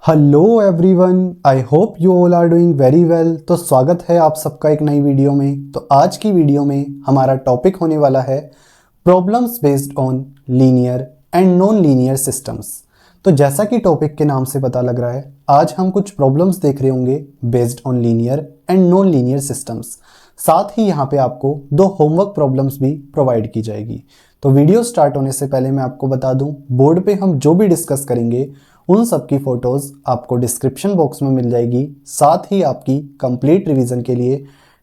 Hello everyone, I hope you all are doing very well. तो स्वागत है आप सबका एक नई वीडियो में। तो आज की वीडियो में हमारा टॉपिक होने वाला है problems based on linear and non linear systems. तो जैसा कि टॉपिक के नाम से पता लग रहा है, आज हम कुछ प्रॉब्लम्स देख रहे होंगे based on linear and non linear systems. साथ ही यहाँ पे आपको 2 होमवर्क प्रॉब्लम्स भी प्रोवाइड की जाएगी। तो वीडियो स्टार्ट होने से पहले मैं आपको बता दूं, बोर्ड पे हम जो भी डिस्कस करेंगे उन सब की फोटोज़ आपको डिस्क्रिप्शन बॉक्स में मिल जाएगी। साथ ही आपकी कंप्लीट रिवीजन के लिए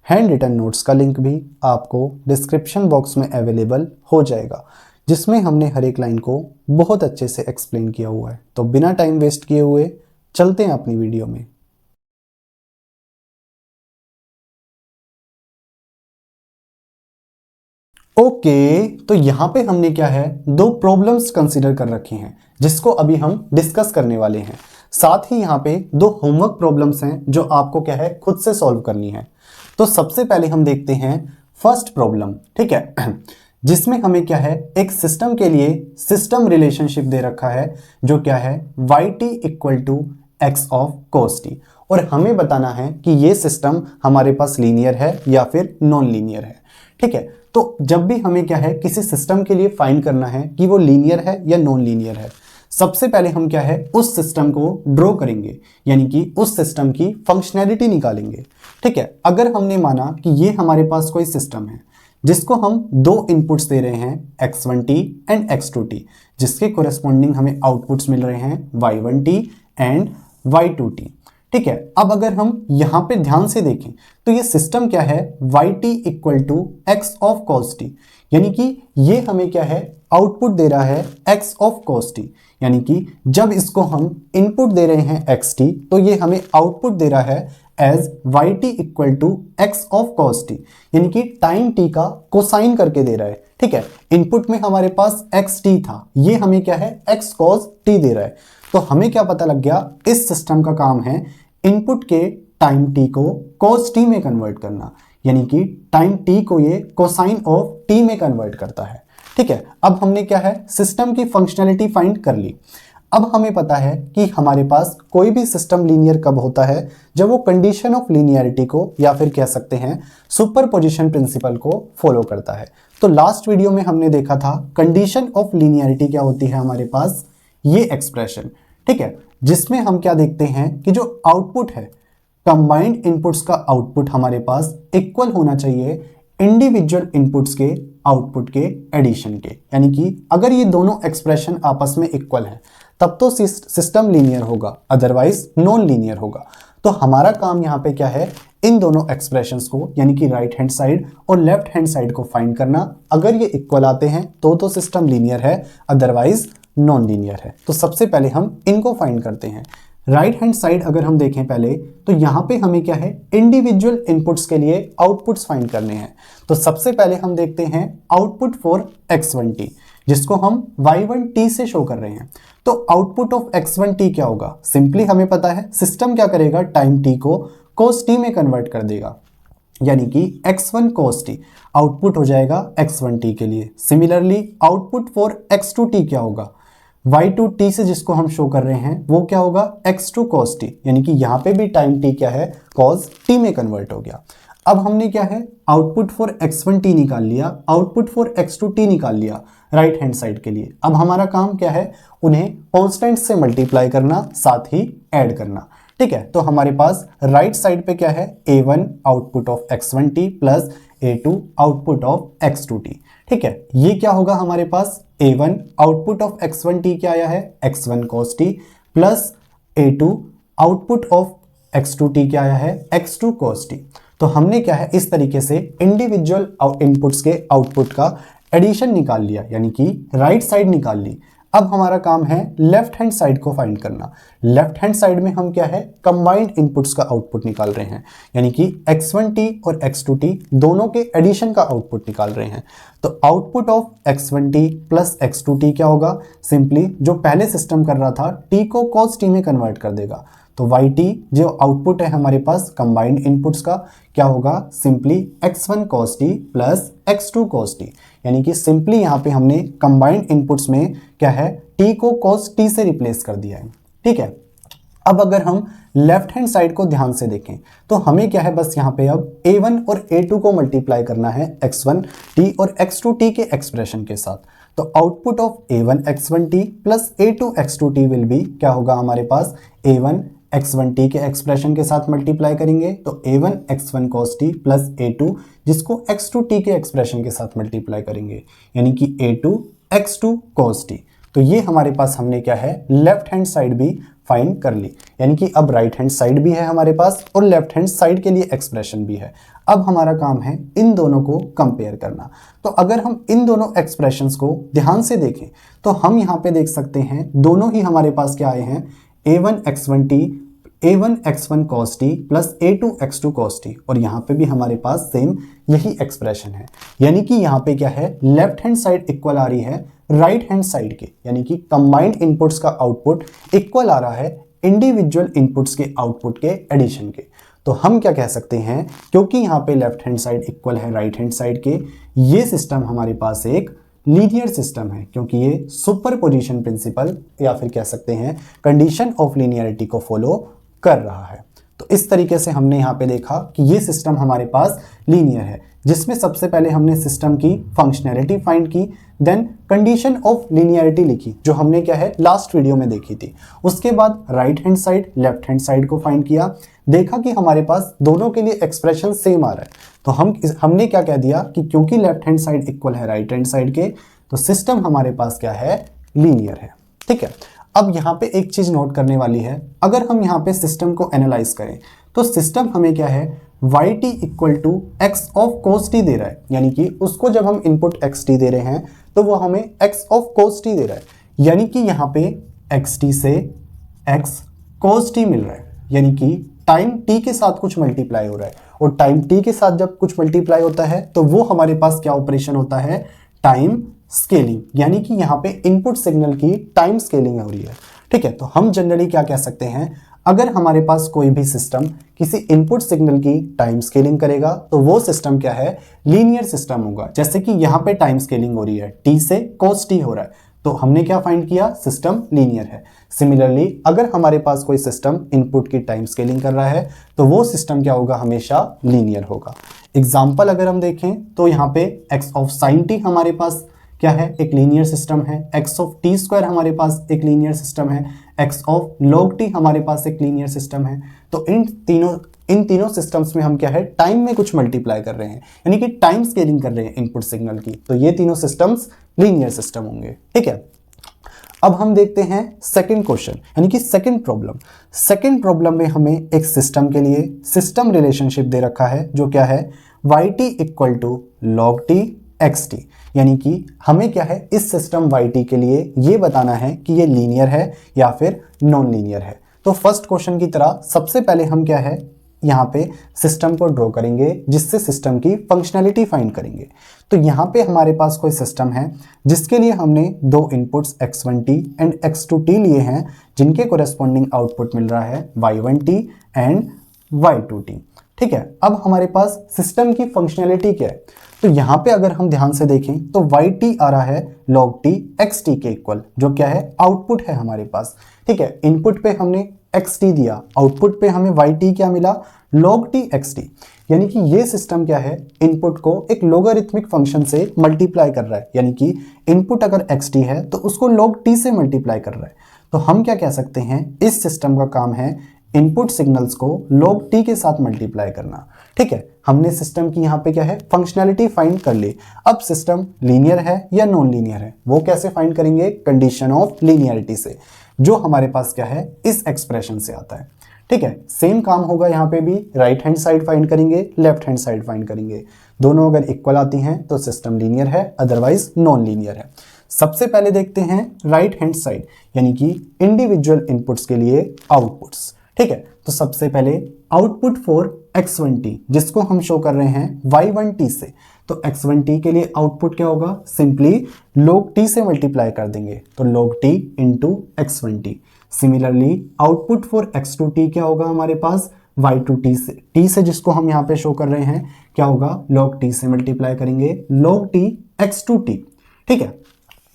हैंड रिटन नोट्स का लिंक भी आपको डिस्क्रिप्शन बॉक्स में अवेलेबल हो जाएगा, जिसमें हमने हर एक लाइन को बहुत अच्छे से एक्सप्लेन किया हुआ है। तो बिना टाइम वेस्ट किए हुए चलते हैं अपनी वीडियो में। ओके, तो यहाँ पे हमने क्या है, 2 प्रॉब्लम्स कंसीडर कर रखे हैं जिसको अभी हम डिस्कस करने वाले हैं। साथ ही यहाँ पे 2 होमवर्क प्रॉब्लम्स हैं जो आपको क्या है, खुद से सॉल्व करनी है। तो सबसे पहले हम देखते हैं फर्स्ट प्रॉब्लम, ठीक है, जिसमें हमें क्या है, एक सिस्टम के लिए सिस्टम रिलेशनशिप दे रखा है जो क्या है, yt equal to x of cos t, और हमें बताना है कि ये सिस्टम हमारे पास लीनियर है या फिर नॉन लीनियर है। ठीक है, तो जब भी हमें क्या है, किसी सिस्टम के लिए फाइंड करना है कि वो लीनियर है या नॉन लीनियर है, सबसे पहले हम क्या है, उस सिस्टम को ड्रॉ करेंगे, यानी कि उस सिस्टम की फंक्शनैलिटी निकालेंगे। ठीक है, अगर हमने माना कि ये हमारे पास कोई सिस्टम है जिसको हम 2 इनपुट्स दे रहे हैं, x1t एंड x2t, जिसके कोरेस्पॉन्डिंग हमें आउटपुट्स मिल रहे हैं y1t एंड y2t। ठीक है, अब अगर हम यहां पे ध्यान से देखें तो ये सिस्टम क्या है, yt equal to x of cos t, यानी कि ये हमें क्या है, आउटपुट दे रहा है x ऑफ cos t, यानी कि जब इसको हम इनपुट दे रहे हैं xt तो ये हमें आउटपुट दे रहा है as yt equal to x of cos t, यानी कि टाइम t का कोसाइन करके दे रहा है। ठीक है, इनपुट में हमारे पास xt था, ये हमें क्या है, x cos t दे रहा है। तो हमें क्या पता लग गया, इस सिस्टम का काम है इनपुट के टाइम t को cos t में कन्वर्ट करना, यानी कि टाइम t को ये कोसाइन ऑफ t में कन्वर्ट करता है। ठीक है, अब हमने क्या है, सिस्टम की फंक्शनैलिटी फाइंड कर ली। अब हमें पता है कि हमारे पास कोई भी सिस्टम लीनियर कब होता है, जब वो कंडीशन ऑफ लीनियरिटी को या फिर कह सकते हैं सुपरपोजिशन प्रिंसिपल को फॉलो करता है। तो लास्ट वीडियो में हमने देखा था कंडीशन ऑफ लीनियरिटी क्या होती है, हमारे पास ये एक्सप्रेशन, ठीक है, जिसमें हम क्या देखते हैं कि जो आउटपुट है, कंबाइंड इनपुट्स का आउटपुट हमारे पास इक्वल होना चाहिए इंडिविजुअल इनपुट्स के आउटपुट के एडिशन के, यानी कि अगर ये दोनों एक्सप्रेशन आपस में इक्वल है तब तो सिस्टम लीनियर होगा, अदरवाइज नॉन लीनियर होगा। तो हमारा काम यहाँ पे क्या है, इन दोनों एक्सप्रेशंस को, यानी कि राइट हैंड साइड और लेफ्ट हैंड साइड को फाइंड करना। अगर ये इक्वल आते हैं तो सिस्टम लीनियर है, अदरवाइज नॉन लीनियर है। तो सबसे पहले हम इनको फाइंड करते हैं। राइट हैंड साइड अगर हम देखें पहले, तो यहाँ पे हमें क्या है, इंडिविजुअल इनपुट्स के लिए आउटपुट्स फाइंड करने हैं। तो सबसे पहले हम देखते हैं आउटपुट फॉर x1t, जिसको हम y1t से शो कर रहे हैं। तो आउटपुट ऑफ x1t क्या होगा, सिंपली हमें पता है सिस्टम क्या करेगा, टाइम t को cos t में कन्वर्ट कर देगा, यानी कि x1 cos t आउटपुट हो जाएगा x1t के लिए। सिमिलरली आउटपुट फॉर x2t क्या होगा, y2t से जिसको हम शो कर रहे हैं वो क्या होगा, x2 cos t, यानी कि यहाँ पे भी टाइम t क्या है, cos t में कन्वर्ट हो गया। अब हमने क्या है, आउटपुट फॉर x1t निकाल लिया, आउटपुट फॉर x2t निकाल लिया राइट हैंड साइड के लिए। अब हमारा काम क्या है, उन्हें कांस्टेंट से मल्टीप्लाई करना, साथ ही ऐड करना। ठीक है, तो हमारे पास राइट साइड पे क्या है, a1 output of x1t plus a2 output of x2t। ठीक है, ये क्या होगा हमारे पास, a1 आउटपुट ऑफ x1t क्या आया है, x1 cos t plus a2 output of x2t क्या आया है, x2 cos t। तो हमने क्या है, इस तरीके से इंडिविजुअल इनपुट्स के आउटपुट का एडिशन निकाल लिया, यानी कि राइट साइड निकाल ली। अब हमारा काम है लेफ्ट हैंड साइड को फाइंड करना। लेफ्ट हैंड साइड में हम क्या है, कंबाइंड इनपुट्स का आउटपुट निकाल रहे हैं, यानी कि x1t और x2t दोनों के एडिशन का आउटपुट निकाल रहे हैं। तो output of x1t plus x2t क्या होगा, सिंपली जो पहले सिस्टम कर रहा था t को cos t में कन्वर्ट कर देगा। तो yt जो आउटपुट है हमारे पास कंबाइंड इनपुट्स का क्या होगा, simply x1 cos t plus x2 cos t, यानी कि सिंपली यहाँ पे हमने कंबाइंड इनपुट्स में क्या है, t को cos t से रिप्लेस कर दिया है। ठीक है, अब अगर हम लेफ्ट हैंड साइड को ध्यान से देखें तो हमें क्या है, बस यहाँ पे अब a1 और a2 को मल्टीप्लाई करना है x1t और x2t के एक्सप्रेशन के साथ। तो output of a1 x1t plus a2 x2t will be क्या होगा हमारे पास, a1 x1t के एक्सप्रेशन के साथ मल्टीप्लाई करेंगे तो a1 x1 cos t plus a2 जिसको x2t के एक्सप्रेशन के साथ मल्टीप्लाई करेंगे यानी कि a2 x2 cos t। तो ये हमारे पास हमने क्या है, लेफ्ट हैंड साइड भी फाइंड कर ली, यानी कि अब राइट हैंड साइड भी है हमारे पास और लेफ्ट हैंड साइड के लिए एक्सप्रेशन भी है। अब हमारा काम है इन दोनों को कंपेयर करना। तो अगर हम इन दोनों एक्सप्रेशंस को ध्यान से देखें तो हम यहाँ पे देख सकते हैं दोनों ही हमारे पास क्या आए हैं, a1 x1t a1 x1 cos t plus a2 x2 cos t, और यहाँ पे भी हमारे पास सेम यही एक्सप्रेशन है। यानी कि यहाँ पे क्या है, लेफ्ट हैंड साइड इक्वल आ रही है राइट हैंड साइड के, यानी कि कंबाइंड इनपुट्स का आउटपुट इक्वल आ रहा है इंडिविजुअल इनपुट्स के आउटपुट के एडिशन के। तो हम क्या कह सकते हैं, क्योंकि यहाँ पे लेफ्ट हैंड साइड इक्वल है राइट हैंड साइड के, ये सिस्टम हमारे पास एक लीनियर सिस्टम है, क्योंकि ये सुपरपोजिशन प्रिंसिपल या फिर कह सकते हैं कंडीशन ऑफ लीनियरिटी को फॉलो कर रहा है। तो इस तरीके से हमने यहाँ पे देखा कि ये सिस्टम हमारे पास लीनियर है, जिसमें सबसे पहले हमने सिस्टम की फंक्शनैलिटी फाइंड की, देन कंडीशन ऑफ लीनियरिटी लिखी जो हमने क्या है लास्ट वीडियो में देखी थी। उसके बाद right hand side left hand side को फाइंड किया, देखा कि हमारे पास दोनों के लिए एक्सप्रेशन सेम आ रहा है। तो हमने क्या कह दिया कि क्योंकि लेफ्ट हैंड साइड इक्वल है राइट हैंड साइड के, तो सिस्टम हमारे पास क्या है, लीनियर है। ठीक है, अब यहाँ पे एक चीज नोट करने वाली है, अगर हम यहाँ पे सिस्टम को एनालाइज करें तो सिस्टम हमें क्या है, yt equal to x of cos t दे रहा है, यानी कि उसको जब हम इनपुट xt दे रहे हैं तो वो हमें x ऑफ cos t दे रहा है, यानी कि यहाँ पे xt से x cos t मिल रहा है, यानी कि टाइम t के साथ कुछ मल्टीप्लाई हो रहा है, और टाइम t के साथ जब कुछ मल्टीप्लाई होता है तो वो हमारे पास क्या ऑपरेशन होता है, टाइम स्केलिंग, यानी कि यहाँ पे इनपुट सिग्नल की टाइम स्केलिंग हो रही है। ठीक है, तो हम जनरली क्या कह सकते हैं, अगर हमारे पास कोई भी सिस्टम किसी इनपुट सिग्नल की टाइम स्केलिंग करेगा तो वो सिस्टम क्या है, लीनियर सिस्टम होगा। जैसे कि यहाँ पे टाइम स्केलिंग हो रही है, t से cos t हो रहा है, तो हमने क्या फाइंड किया, सिस्टम लीनियर है। सिमिलरली अगर हमारे पास कोई सिस्टम इनपुट की टाइम स्केलिंग कर रहा है तो वो सिस्टम क्या होगा, हमेशा लीनियर होगा। एग्जाम्पल अगर हम देखें तो यहाँ पे x ऑफ साइन t हमारे पास क्या है, एक लीनियर सिस्टम है, x ऑफ टी स्क्वायर हमारे पास एक लीनियर सिस्टम है, x ऑफ log t हमारे पास एक लीनियर सिस्टम है। तो इन तीनों सिस्टम्स में हम क्या है, टाइम में कुछ मल्टीप्लाई कर रहे हैं, यानी कि टाइम स्केलिंग कर रहे हैं इनपुट सिग्नल की, तो ये तीनों सिस्टम्स लीनियर सिस्टम होंगे। ठीक है, अब हम देखते हैं सेकंड क्वेश्चन, यानी कि सेकंड प्रॉब्लम। सेकंड प्रॉब्लम में हमें एक सिस्टम के लिए सिस्टम रिलेशनशिप दे रखा है जो क्या है, yt equal to log t xt, यानी कि हमें क्या है, इस सिस्टम yt के लिए ये बताना है कि ये लीनियर है या फिर नॉन लीनियर है। तो फर्स्ट क्वेश्चन की तरह सबसे पहले हम क्या है, यहाँ पे सिस्टम को ड्रॉ करेंगे जिससे सिस्टम की फंक्शनैलिटी फाइंड करेंगे। तो यहाँ पे हमारे पास कोई सिस्टम है जिसके लिए हमने दो इनपुट्स x1t एंड x2t लिए हैं, जिनके कोरेस्पॉन्डिंग आउटपुट मिल रहा है y1t एंड y2t। ठीक है, अब हमारे पास सिस्टम की फंक्शनैलिटी क्या है, तो यहाँ पे अगर हम ध्यान से देखें तो yt आ रहा है log t xt के इक्वल, जो क्या है, आउटपुट है हमारे पास। ठीक है, इनपुट पे हमने xt दिया, आउटपुट पे हमें yt क्या मिला, log t xt, यानी कि ये सिस्टम क्या है, इनपुट को एक लोगरिथमिक फंक्शन से मल्टीप्लाई कर रहा है, यानी कि इनपुट अगर xt है तो उसको log t से मल्टीप्लाई कर रहा है। तो हम क्या कह सकते हैं, इस सिस्टम का काम है इनपुट सिग्नल्स को log t के साथ मल्टीप्लाई करना। ठीक है, हमने सिस्टम की यहाँ पे क्या है, फंक्शनैलिटी फाइंड कर ली। अब सिस्टम लीनियर है या नॉन लीनियर है, वो कैसे फाइंड करेंगे, कंडीशन ऑफ लीनियरिटी से, जो हमारे पास क्या है, इस एक्सप्रेशन से आता है। ठीक है, सेम काम होगा यहाँ पे भी, राइट हैंड साइड फाइंड करेंगे, लेफ्ट हैंड साइड फाइंड करेंगे, दोनों अगर इक्वल आती हैं तो सिस्टम लीनियर है, अदरवाइज नॉन लीनियर है। सबसे पहले देखते हैं राइट हैंड साइड, यानी कि इंडिविजुअल इनपुट्स के लिए आउटपुट्स। ठीक है, तो सबसे पहले आउटपुट फॉर x1t जिसको हम शो कर रहे हैं y1t से, तो x1t के लिए आउटपुट क्या होगा, सिंपली log t से मल्टीप्लाई कर देंगे, तो log t into x1t। Similarly output for x2t क्या होगा हमारे पास, y2t से, t से जिसको हम यहाँ पे शो कर रहे हैं क्या होगा, log t से मल्टीप्लाई करेंगे, log t x2t। ठीक है,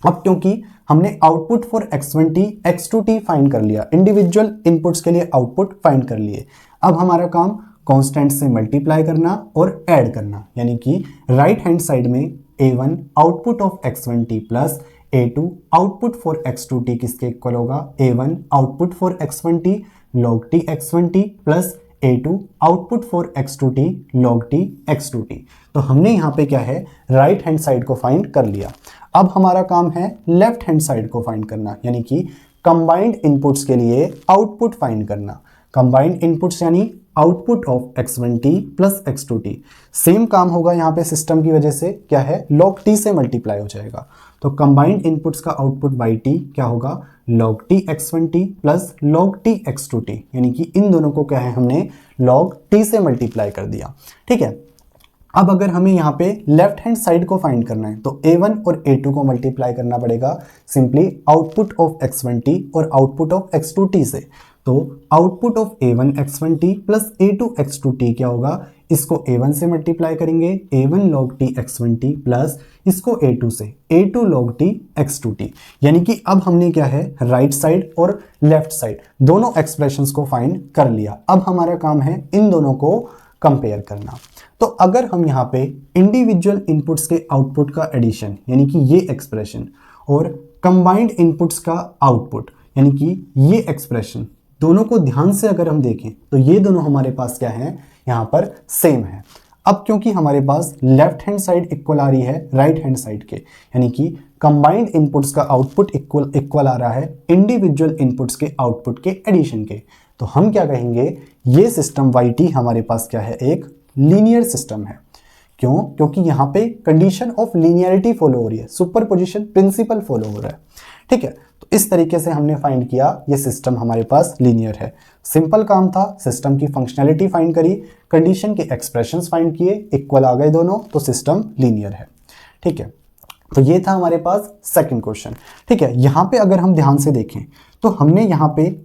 अब क्योंकि हमने output for x1t x2t find कर लिया, इंडिविजुअल इनपुट्स के लिए आउटपुट फाइंड कर लिए, अब हमारा काम कांस्टेंट से मल्टीप्लाई करना और ऐड करना, यानी कि राइट हैंड साइड में a1 output of x1t plus a2 output for x2t किसके इक्वल होगा, a1 output for x1t log t x1t plus a2 output for x2t log t x2t। तो हमने यहाँ पे क्या है, राइट हैंड साइड को फाइंड कर लिया। अब हमारा काम है लेफ्ट हैंड साइड को फाइंड करना, यानी कि कंबाइंड इनपुट्स के लिए आउटपुट फाइंड करना। कंबाइंड इनपुट्स यानी output of x1t plus x2t। Same काम होगा यहाँ पे सिस्टम की वजह से, क्या है, log t से मल्टीप्लाई हो जाएगा। तो कंबाइंड इनपुट्स का आउटपुट बाई t क्या होगा, log t x1t plus log t x2t, यानी कि इन दोनों को क्या है, हमने log t से मल्टीप्लाई कर दिया। ठीक है, अब अगर हमें यहाँ पे लेफ्ट हैंड साइड को फाइंड करना है तो a1 और a2 को मल्टीप्लाई करना पड़ेगा सिंपली आउटपुट ऑफ x1t और आउटपुट ऑफ x2t से। तो output of a1 x1t plus a2 x2t क्या होगा, इसको a1 से मल्टीप्लाई करेंगे a1 log t x1t plus इसको a2 से a2 log t x2t, यानी कि अब हमने क्या है, राइट साइड और लेफ्ट साइड दोनों एक्सप्रेशंस को फाइंड कर लिया। अब हमारा काम है इन दोनों को कंपेयर करना। तो अगर हम यहाँ पे इंडिविजुअल इनपुट्स के आउटपुट का एडिशन, यानी कि ये एक्सप्रेशन, और कंबाइंड इनपुट्स का आउटपुट यानी कि ये एक्सप्रेशन, दोनों को ध्यान से अगर हम देखें तो ये दोनों हमारे पास क्या है, यहाँ पर सेम है। अब क्योंकि हमारे पास लेफ्ट हैंड साइड इक्वल आ रही है राइट हैंड साइड के, यानी कि कंबाइंड इनपुट्स का आउटपुट इक्वल आ रहा है इंडिविजुअल इनपुट्स के आउटपुट के एडिशन के, तो हम क्या कहेंगे, ये सिस्टम yt हमारे पास क्या है, एक लीनियर सिस्टम है। क्यों, क्योंकि यहाँ पे कंडीशन ऑफ लीनियरिटी फॉलो हो रही है, सुपरपोजिशन प्रिंसिपल फॉलो हो रहा है। ठीक है, तो इस तरीके से हमने फाइंड किया ये सिस्टम हमारे पास लीनियर है। सिंपल काम था, सिस्टम की फंक्शनैलिटी फाइंड करी, कंडीशन के एक्सप्रेशंस फाइंड किए, इक्वल आ गए दोनों, तो सिस्टम लीनियर है। ठीक है, तो ये था हमारे पास सेकंड क्वेश्चन। ठीक है, यहाँ पे अगर हम ध्यान से देखें तो हमने यहाँ पे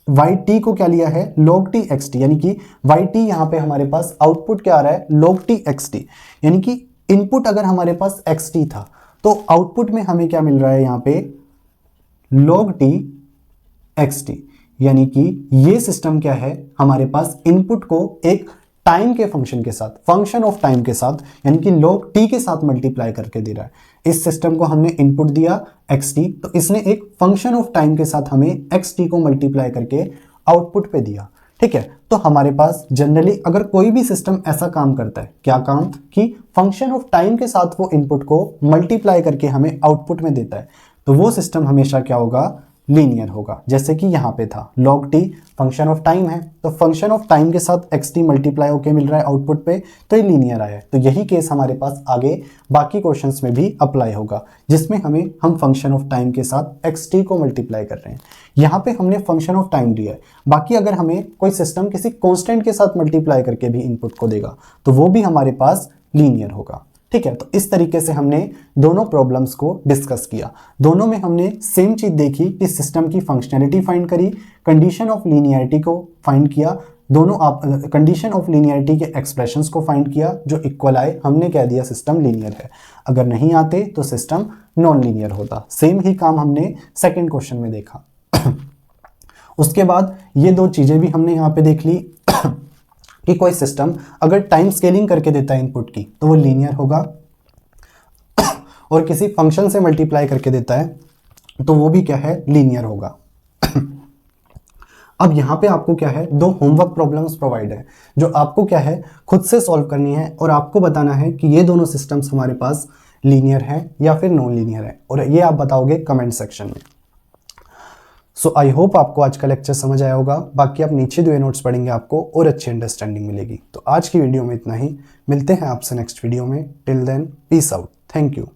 yt को क्या लिया है, log t xt, यानी कि yt यहाँ पे हमारे पास आउटपुट क्या आ रहा है, log t xt, यानी कि इनपुट अगर हमारे पास xt था तो आउटपुट में हमें क्या मिल रहा है यहाँ पे, log t xt, यानी कि ये सिस्टम क्या है, हमारे पास इनपुट को एक टाइम के फंक्शन के साथ, फंक्शन ऑफ टाइम के साथ, यानी कि log t के साथ मल्टीप्लाई करके दे रहा है। इस सिस्टम को हमने इनपुट दिया xt, तो इसने एक फंक्शन ऑफ टाइम के साथ हमें xt को मल्टीप्लाई करके आउटपुट पे दिया। ठीक है, तो हमारे पास जनरली अगर कोई भी सिस्टम ऐसा काम करता है, क्या काम, कि फंक्शन ऑफ टाइम के साथ वो इनपुट को मल्टीप्लाई करके हमें आउटपुट में देता है, तो वो सिस्टम हमेशा क्या होगा, लीनियर होगा। जैसे कि यहाँ पे था log t function of time है, तो फंक्शन ऑफ टाइम के साथ xt मल्टीप्लाई होके मिल रहा है आउटपुट पे, तो ये लीनियर आया है। तो यही केस हमारे पास आगे बाकी क्वेश्चंस में भी अप्लाई होगा, जिसमें हम फंक्शन ऑफ टाइम के साथ xt को मल्टीप्लाई कर रहे हैं। यहाँ पे हमने फंक्शन ऑफ टाइम लिया है, बाकी अगर हमें कोई सिस्टम किसी कॉन्स्टेंट के साथ मल्टीप्लाई करके भी इनपुट को देगा तो वो भी हमारे पास लीनियर होगा। ठीक है, तो इस तरीके से हमने दोनों प्रॉब्लम्स को डिस्कस किया। दोनों में हमने सेम चीज देखी कि सिस्टम की फंक्शनैलिटी फाइंड करी, कंडीशन ऑफ लीनियरिटी को फाइंड किया, दोनों आप कंडीशन ऑफ लीनियरिटी के एक्सप्रेशंस को फाइंड किया, जो इक्वल आए हमने कह दिया सिस्टम लीनियर है। अगर नहीं आते तो सिस्टम नॉन लीनियर होता। सेम ही काम हमने सेकेंड क्वेश्चन में देखा। उसके बाद ये दो चीजें भी हमने यहाँ पे देख ली कि कोई सिस्टम अगर टाइम स्केलिंग करके देता है इनपुट की तो वो लीनियर होगा, और किसी फंक्शन से मल्टीप्लाई करके देता है तो वो भी क्या है, लीनियर होगा। अब यहाँ पे आपको क्या है, दो होमवर्क प्रॉब्लम्स प्रोवाइड है जो आपको क्या है, खुद से सॉल्व करनी है, और आपको बताना है कि ये दोनों सिस्टम्स हमारे पास लीनियर है या फिर नॉन लीनियर है, और ये आप बताओगे कमेंट सेक्शन में। सो आई होप आपको आज का लेक्चर समझ आया होगा। बाकी आप नीचे जो नोट्स पढ़ेंगे आपको और अच्छी अंडरस्टैंडिंग मिलेगी। तो आज की वीडियो में इतना ही, मिलते हैं आपसे नेक्स्ट वीडियो में। Till then peace out, thank you.